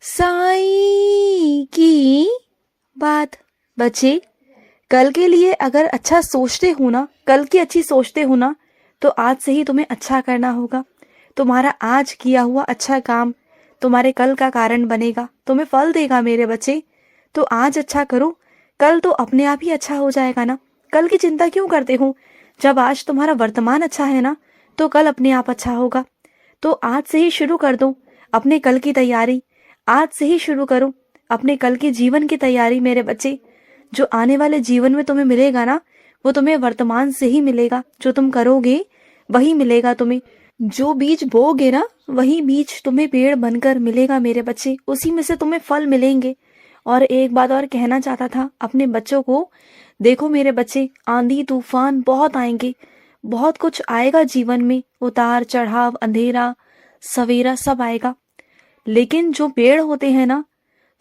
साईं की बात। बच्चे, कल के लिए अगर अच्छा सोचते हो ना, कल की अच्छी सोचते हो ना, तो आज से ही तुम्हें अच्छा करना होगा। तुम्हारा आज किया हुआ अच्छा काम तुम्हारे कल का कारण बनेगा, तुम्हें फल देगा मेरे बच्चे। तो आज अच्छा करो, कल तो अपने आप ही अच्छा हो जाएगा ना। कल की चिंता क्यों करते हो? जब आज तुम्हारा वर्तमान अच्छा है ना, तो कल अपने आप अच्छा होगा। तो आज से ही शुरू कर दो अपने कल की तैयारी। आज से ही शुरू करो अपने कल के जीवन की तैयारी मेरे बच्चे। जो आने वाले जीवन में तुम्हें मिलेगा ना, वो तुम्हें वर्तमान से ही मिलेगा। जो तुम करोगे वही मिलेगा तुम्हें। जो बीज बोओगे ना, वही बीज तुम्हें पेड़ बनकर मिलेगा मेरे बच्चे। उसी में से तुम्हें फल मिलेंगे। और एक बात और कहना चाहता था अपने बच्चों को, देखो मेरे बच्चे, आंधी तूफान बहुत आएंगे, बहुत कुछ आएगा जीवन में, उतार चढ़ाव, अंधेरा सवेरा सब आएगा। लेकिन जो पेड़ होते हैं ना,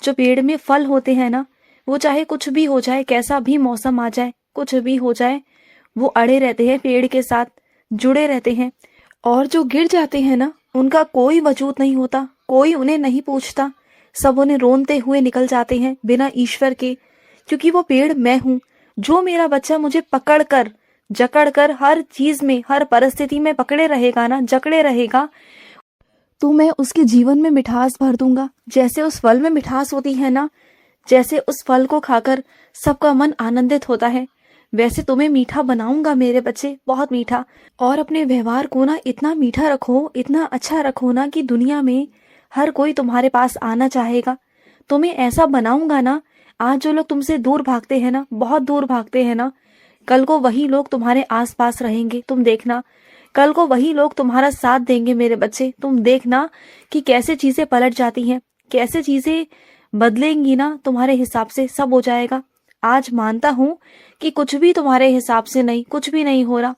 जो पेड़ में फल होते हैं ना, वो चाहे कुछ भी हो जाए, कैसा भी मौसम आ जाए, कुछ भी हो जाए, वो अड़े रहते हैं, पेड़ के साथ जुड़े रहते हैं। और जो गिर जाते हैं ना, उनका कोई वजूद नहीं होता, कोई उन्हें नहीं पूछता। सब उन्हें रोनते हुए निकल जाते हैं बिना ईश्वर के, क्योंकि वो पेड़ मैं हूं। जो मेरा बच्चा मुझे पकड़ कर जकड़ कर हर चीज में, हर परिस्थिति में पकड़े रहेगा ना, जकड़े रहेगा, तो मैं उसके जीवन में मिठास भर दूंगा। जैसे उस फल में मिठास होती है ना, जैसे उस फल को खाकर सबका मन आनंदित होता है, वैसे तुम्हें मीठा बनाऊंगा मेरे बच्चे, बहुत मीठा। और अपने व्यवहार को ना इतना मीठा रखो, इतना अच्छा रखो ना, कि दुनिया में हर कोई तुम्हारे पास आना चाहेगा। तुम्हें ऐसा बनाऊंगा ना, आज जो लोग तुमसे दूर भागते हैं ना, बहुत दूर भागते हैं ना, कल को वही लोग तुम्हारे आसपास रहेंगे। तुम देखना, कल को वही लोग तुम्हारा साथ देंगे मेरे बच्चे। तुम देखना कि कैसे चीजें पलट जाती हैं, कैसे चीजें बदलेंगी ना, तुम्हारे हिसाब से सब हो जाएगा। आज मानता हूं कि कुछ भी तुम्हारे हिसाब से नहीं, कुछ भी नहीं हो रहा,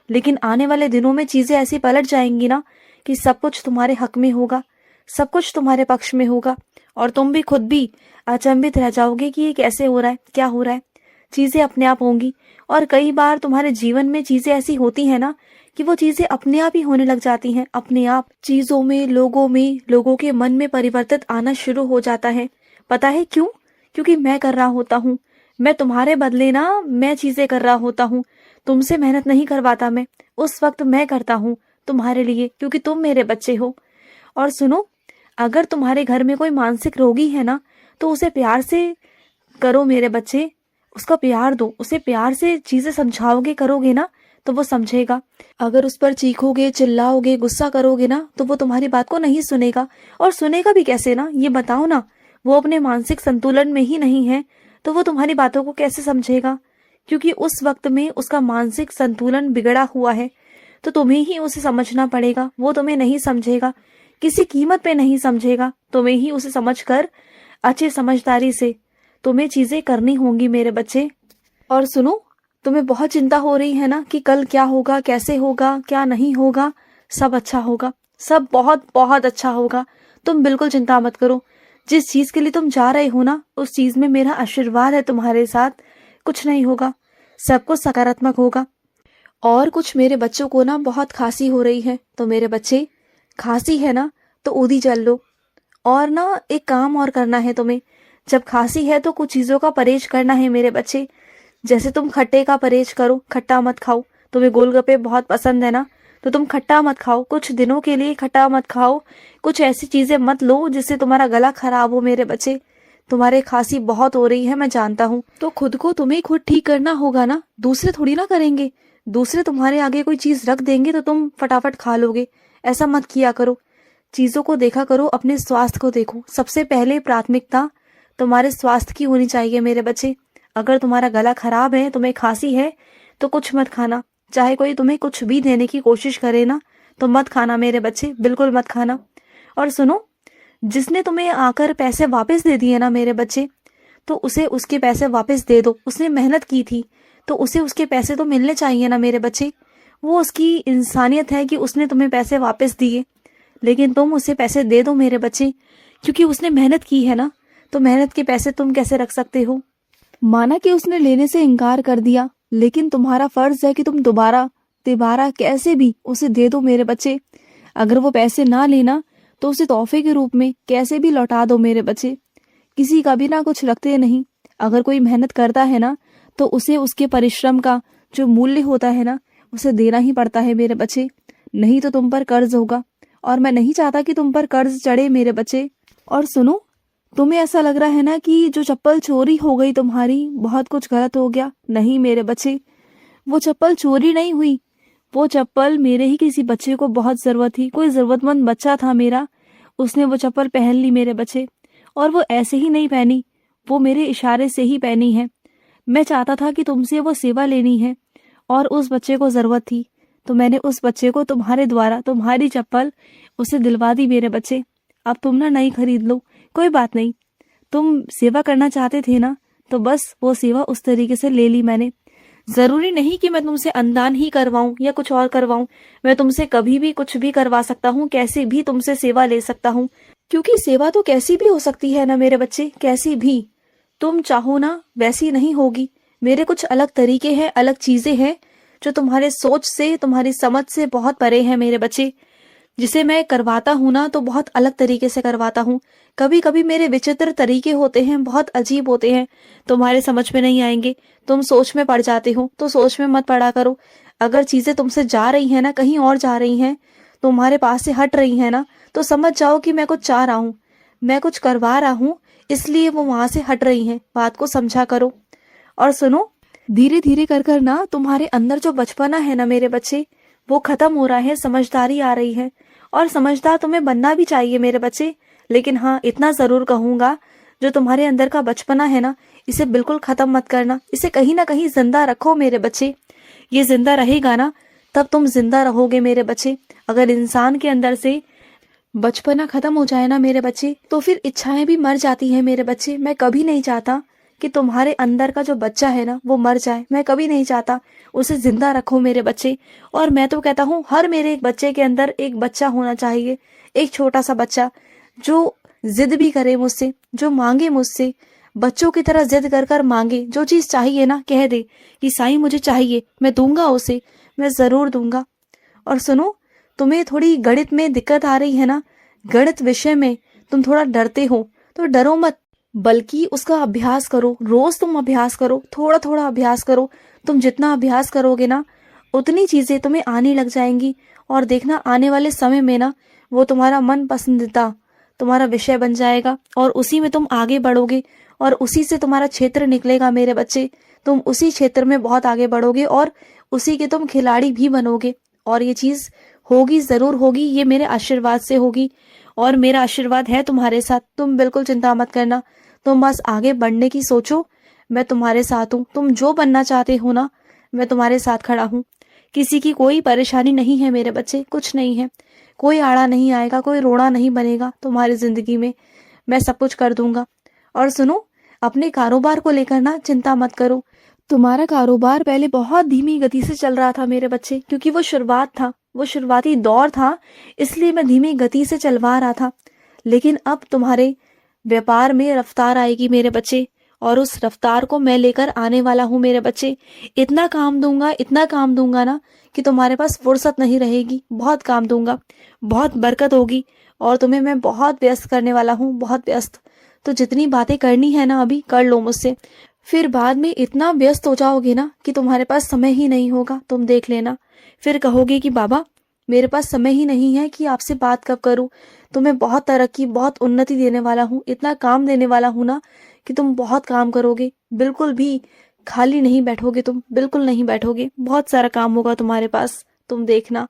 लेकिन आने वाले दिनों में चीजें ऐसी पलट जाएंगी ना कि सब कुछ तुम्हारे हक में होगा, सब कुछ तुम्हारे पक्ष में होगा। और तुम भी खुद भी अचंभित रह जाओगे कि ये कैसे हो रहा है, क्या हो रहा है। चीजें अपने आप होंगी। और कई बार तुम्हारे जीवन में चीजें ऐसी होती है ना कि वो चीजें अपने आप ही होने लग जाती हैं। अपने आप चीजों में, लोगों में, लोगों के मन में परिवर्तित आना शुरू हो जाता है। पता है क्यों? क्योंकि मैं कर रहा होता हूँ। मैं तुम्हारे बदले ना, मैं चीजें कर रहा होता हूँ। तुमसे मेहनत नहीं करवाता मैं, उस वक्त मैं करता हूँ तुम्हारे लिए, क्योंकि तुम मेरे बच्चे हो। और सुनो, अगर तुम्हारे घर में कोई मानसिक रोगी है ना, तो उसे प्यार से करो मेरे बच्चे, उसका प्यार दो, उसे प्यार से चीजें समझाओगे, करोगे ना, तो वो समझेगा। अगर उस पर चीखोगे, चिल्लाओगे, गुस्सा करोगे ना, तो वो तुम्हारी बात को नहीं सुनेगा। और सुनेगा भी कैसे ना, ये बताओ ना। वो अपने मानसिक संतुलन में ही नहीं है, तो वो तुम्हारी बातों को कैसे समझेगा? क्योंकि उस वक्त में उसका मानसिक संतुलन बिगड़ा हुआ है। तो तुम्हें ही उसे समझना पड़ेगा, वो तुम्हें नहीं समझेगा, किसी कीमत पे नहीं समझेगा। तुम्हें ही उसे समझकर अच्छी समझदारी से तुम्हें चीजें करनी होंगी मेरे बच्चे। और सुनो, तुम्हें बहुत चिंता हो रही है ना कि कल क्या होगा, कैसे होगा, क्या नहीं होगा। सब अच्छा होगा, सब बहुत बहुत अच्छा होगा। तुम बिल्कुल चिंता मत करो। जिस चीज के लिए तुम जा रहे हो ना, उस चीज में मेरा आशीर्वाद है तुम्हारे साथ। कुछ नहीं होगा, सब कुछ सकारात्मक होगा। और कुछ मेरे बच्चों को ना बहुत खांसी हो रही है, तो मेरे बच्चे, खांसी है ना तो ऊदी जल लो। और ना एक काम और करना है तुम्हें। जब खांसी है तो कुछ चीजों का परहेज करना है मेरे बच्चे। जैसे तुम खट्टे का परहेज करो, खट्टा मत खाओ। तुम्हें गोलगप्पे बहुत पसंद है ना, तो तुम खट्टा मत खाओ, कुछ दिनों के लिए खट्टा मत खाओ। कुछ ऐसी चीजें मत लो जिससे तुम्हारा गला खराब हो मेरे बच्चे। तुम्हारे खांसी बहुत हो रही है, मैं जानता हूँ। तो खुद को तुम्हें खुद ठीक करना होगा ना, दूसरे थोड़ी ना करेंगे। दूसरे तुम्हारे आगे कोई चीज रख देंगे तो तुम फटाफट खा लोगे। ऐसा मत किया करो। चीजों को देखा करो, अपने स्वास्थ्य को देखो। सबसे पहले प्राथमिकता तुम्हारे स्वास्थ्य की होनी चाहिए मेरे बच्चे। अगर तुम्हारा गला खराब है, तुम्हें खांसी है, तो कुछ मत खाना। चाहे कोई तुम्हें कुछ भी देने की कोशिश करे ना, तो मत खाना मेरे बच्चे, बिल्कुल मत खाना। और सुनो, जिसने तुम्हें आकर पैसे वापस दे दिए ना मेरे बच्चे, तो उसे उसके पैसे वापस दे दो। उसने मेहनत की थी, तो उसे उसके पैसे तो मिलने चाहिए ना मेरे बच्चे। वो उसकी इंसानियत है कि उसने तुम्हें पैसे वापस दिए, लेकिन तुम उसे पैसे दे दो मेरे बच्चे, क्योंकि उसने मेहनत की है ना। तो मेहनत के पैसे तुम कैसे रख सकते हो? माना कि उसने लेने से इनकार कर दिया, लेकिन तुम्हारा फर्ज है कि तुम दोबारा तिबारा कैसे भी उसे दे दो मेरे बच्चे। अगर वो पैसे ना लेना, तो उसे तोहफे के रूप में कैसे भी लौटा दो मेरे बच्चे। किसी का भी ना कुछ रखते नहीं। अगर कोई मेहनत करता है ना तो उसे उसके परिश्रम का जो मूल्य होता है ना उसे देना ही पड़ता है मेरे बच्चे, नहीं तो तुम पर कर्ज होगा और मैं नहीं चाहता कि तुम पर कर्ज चढ़े मेरे बच्चे। और सुनो, तुम्हें ऐसा लग रहा है ना कि जो चप्पल चोरी हो गई तुम्हारी, बहुत कुछ गलत हो गया। नहीं मेरे बच्चे, वो चप्पल चोरी नहीं हुई। वो चप्पल मेरे ही किसी बच्चे को बहुत जरूरत थी, कोई जरूरतमंद बच्चा था मेरा, उसने वो चप्पल पहन ली मेरे बच्चे। और वो ऐसे ही नहीं पहनी, वो मेरे इशारे से ही पहनी है। मैं चाहता था कि तुमसे वो सेवा लेनी है और उस बच्चे को जरूरत थी, तो मैंने उस बच्चे को तुम्हारे द्वारा तुम्हारी चप्पल उसे दिलवा दी मेरे बच्चे। अब तुम ना नई खरीद लो, कोई बात नहीं। तुम सेवा करना चाहते थे ना, तो बस वो सेवा उस तरीके से ले ली मैंने। जरूरी नहीं कि मैं तुमसे अन्नदान ही करवाऊं या कुछ और करवाऊं। मैं तुमसे कभी भी कुछ भी करवा सकता हूँ, कैसे भी तुमसे सेवा ले सकता हूँ, क्योंकि सेवा तो कैसी भी हो सकती है ना मेरे बच्चे, कैसी भी। तुम चाहो ना वैसी नहीं होगी। मेरे कुछ अलग तरीके हैं, अलग चीजें हैं जो तुम्हारे सोच से, तुम्हारी समझ से बहुत परे हैं मेरे बच्चे। जिसे मैं करवाता हूँ ना तो बहुत अलग तरीके से करवाता हूँ। कभी कभी मेरे विचित्र तरीके होते हैं, बहुत अजीब होते हैं, तुम्हारे समझ में नहीं आएंगे। तुम सोच में पड़ जाते हो तो सोच में मत पड़ा करो। अगर चीजें तुमसे जा रही हैं ना, कहीं और जा रही हैं, तुम्हारे पास से हट रही हैं ना, तो समझ जाओ कि मैं कुछ चाह रहा हूँ, मैं कुछ करवा रहा हूँ, इसलिए वो वहां से हट रही हैं। बात को समझा करो। और सुनो, धीरे धीरे कर कर ना तुम्हारे अंदर जो बचपना है ना मेरे बच्चे, वो खत्म हो रहा है, समझदारी आ रही है। और समझदार तुम्हें बनना भी चाहिए मेरे बच्चे। लेकिन हाँ, इतना जरूर कहूंगा, जो तुम्हारे अंदर का बचपना है ना, इसे बिल्कुल खत्म मत करना। इसे कहीं ना कहीं जिंदा रखो मेरे बच्चे। ये जिंदा रहेगा ना, तब तुम जिंदा रहोगे मेरे बच्चे। अगर इंसान के अंदर से बचपना खत्म हो जाए ना मेरे बच्चे, तो फिर इच्छाएं भी मर जाती हैं मेरे बच्चे। मैं कभी नहीं चाहता कि तुम्हारे अंदर का जो बच्चा है ना वो मर जाए, मैं कभी नहीं चाहता। उसे जिंदा रखो मेरे बच्चे। और मैं तो कहता हूँ, हर मेरे एक बच्चे के अंदर एक बच्चा होना चाहिए, एक छोटा सा बच्चा जो जिद भी करे मुझसे, जो मांगे मुझसे, बच्चों की तरह जिद कर कर मांगे। जो चीज चाहिए ना कह दे कि साईं मुझे चाहिए, मैं दूंगा उसे, मैं जरूर दूंगा। और सुनो, तुम्हें थोड़ी गणित में दिक्कत आ रही है ना, गणित विषय में तुम थोड़ा डरते हो, तो डरो मत, बल्कि उसका अभ्यास करो। रोज तुम अभ्यास करो, थोड़ा थोड़ा अभ्यास करो। तुम जितना अभ्यास करोगे ना, उतनी चीजें तुम्हें आने लग जाएंगी। और देखना, आने वाले समय में ना वो तुम्हारा मन पसंदीदा तुम्हारा विषय बन जाएगा और उसी में तुम आगे बढ़ोगे और उसी से तुम्हारा क्षेत्र निकलेगा मेरे बच्चे। तुम उसी क्षेत्र में बहुत आगे बढ़ोगे और उसी के तुम खिलाड़ी भी बनोगे। और ये चीज होगी, जरूर होगी, ये मेरे आशीर्वाद से होगी। और मेरा आशीर्वाद है तुम्हारे साथ, तुम बिल्कुल चिंता मत करना। तुम बस आगे बढ़ने की सोचो, मैं तुम्हारे साथ हूँ। तुम जो बनना चाहते हो ना, मैं तुम्हारे साथ खड़ा हूँ। किसी की कोई परेशानी नहीं है मेरे बच्चे, कुछ नहीं है। कोई आड़ा नहीं आएगा, कोई रोड़ा नहीं बनेगा तुम्हारी जिंदगी में। मैं सब कुछ कर दूंगा। और सुनो, अपने कारोबार को लेकर ना चिंता मत करो। तुम्हारा कारोबार पहले बहुत धीमी गति से चल रहा था मेरे बच्चे, क्योंकि वो शुरुआत था, वो शुरुआती दौर था, इसलिए मैं धीमी गति से चलवा रहा था। लेकिन अब तुम्हारे व्यापार में रफ्तार आएगी मेरे बच्चे, और उस रफ्तार को मैं लेकर आने वाला हूँ मेरे बच्चे। इतना काम दूंगा, इतना काम दूंगा ना कि तुम्हारे पास फुर्सत नहीं रहेगी। बहुत काम दूंगा, बहुत बरकत होगी और तुम्हें मैं बहुत व्यस्त करने वाला हूँ, बहुत व्यस्त। तो जितनी बातें करनी है ना अभी कर लो मुझसे, फिर बाद में इतना व्यस्त हो जाओगे ना कि तुम्हारे पास समय ही नहीं होगा। तुम देख लेना, फिर कहोगे कि बाबा मेरे पास समय ही नहीं है कि आपसे बात कब करूं। तुम्हें बहुत तरक्की, बहुत उन्नति देने वाला हूँ, इतना काम देने वाला हूँ ना कि तुम बहुत काम करोगे। बिल्कुल भी खाली नहीं बैठोगे, तुम बिल्कुल नहीं बैठोगे, बहुत सारा काम होगा तुम्हारे पास, तुम देखना।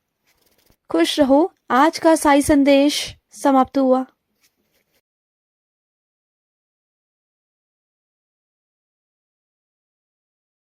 खुश रहो। आज का साई संदेश समाप्त हुआ।